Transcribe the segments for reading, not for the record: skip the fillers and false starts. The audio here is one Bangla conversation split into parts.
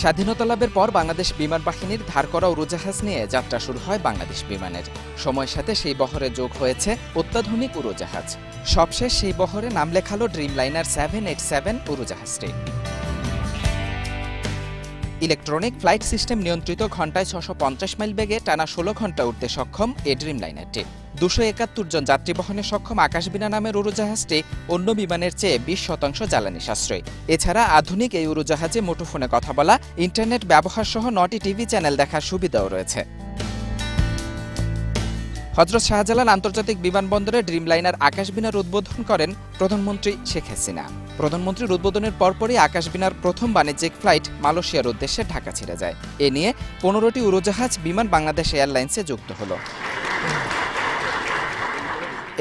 স্বাধীনতা লাভের পর বাংলাদেশ বিমান বাহিনীর ধার করা উড়োজাহাজ নিয়ে যাত্রা শুরু হয় বাংলাদেশ বিমানের। সময়ের সাথে সেই বহরে যোগ হয়েছে অত্যাধুনিক উড়োজাহাজ। সবশেষ সেই বহরে নাম লেখালো ড্রিমলাইনার 787 উড়োজাহাজটি। ইলেকট্রনিক ফ্লাইট সিস্টেম নিয়ন্ত্রিত ঘণ্টায় 650 মাইল বেগে টানা 16 ঘণ্টা উঠতে সক্ষম এই ড্রিমলাইনারটি। 271 জন যাত্রী বহনে সক্ষম আকাশবিনা নামের উড়োজাহাজটি অন্য বিমানের চেয়ে 20% জ্বালানি সাশ্রয়ী। এছাড়া আধুনিক এই উড়োজাহাজে মুঠোফোনে কথা বলা, ইন্টারনেট ব্যবহার সহ 9টি টিভি চ্যানেল দেখার সুবিধাও রয়েছে। হযরত শাহজালাল আন্তর্জাতিক বিমানবন্দরে ড্রিমলাইনার আকাশবিনার উদ্বোধন করেন প্রধানমন্ত্রী শেখ হাসিনা। প্রধানমন্ত্রীর উদ্বোধনের পরপরই আকাশবিনার প্রথম বাণিজ্যিক ফ্লাইট মালয়েশিয়ার উদ্দেশ্যে ঢাকা ছেড়ে যায়। এ নিয়ে 15টি উড়োজাহাজ বিমান বাংলাদেশ এয়ারলাইন্সে যুক্ত হলো।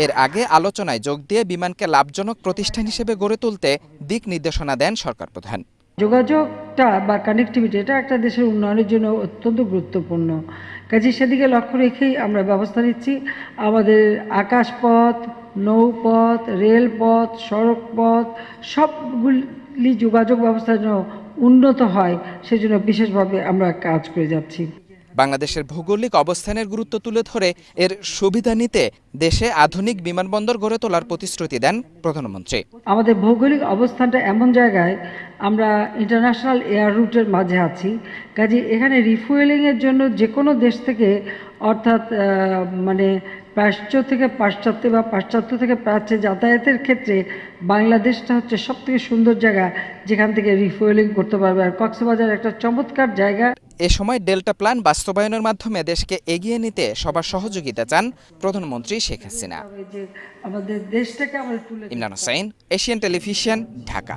এর আগে আলোচনায় যোগ দিয়ে বিমানকে লাভজনক প্রতিষ্ঠান হিসেবে গড়ে তুলতে দিক নির্দেশনা দেন সরকার প্রধান। যোগাযোগটা বা কানেক্টিভিটি এটা একটা দেশের উন্নয়নের জন্য অত্যন্ত গুরুত্বপূর্ণ। কাজে সেদিকে লক্ষ্য রেখেই আমরা ব্যবস্থা নিচ্ছি। আমাদের আকাশপথ, নৌপথ, রেলপথ, সড়কপথ সবগুলি যোগাযোগ ব্যবস্থা যেন উন্নত হয় সেজন্য বিশেষভাবে আমরা কাজ করে যাচ্ছি। বাংলাদেশের ভৌগোলিক অবস্থানের গুরুত্ব তুলে ধরে এর সুবিধা নিতে দেশে আধুনিক বিমানবন্দর গড়ে তোলার প্রতিশ্রুতি দেন প্রধানমন্ত্রী। আমাদের ভৌগোলিক অবস্থানটা এমন জায়গায় আমরা ইন্টারন্যাশনাল এয়ার রুটের মাঝে আছি। কাজে এখানে রিফুয়েলিংয়ের জন্য যে কোনো দেশ থেকে অর্থাৎ প্রাচ্য থেকে পাশ্চাত্য বা পাশ্চাত্য থেকে প্রাচ্যে যাতায়াতের ক্ষেত্রে বাংলাদেশটা হচ্ছে সবথেকে সুন্দর জায়গা যেখান থেকে রিফুয়েলিং করতে পারবে। আর কক্সবাজার একটা চমৎকার জায়গা। এ সময় ডেল্টা প্ল্যান বাস্তবায়নের মাধ্যমে দেশকে এগিয়ে নিতে সবার সহযোগিতা চান প্রধানমন্ত্রী শেখ হাসিনা। আমাদের দেশটাকে আমরা তুলে ইমরান হোসেন, এশিয়ান টেলিভিশন, ঢাকা।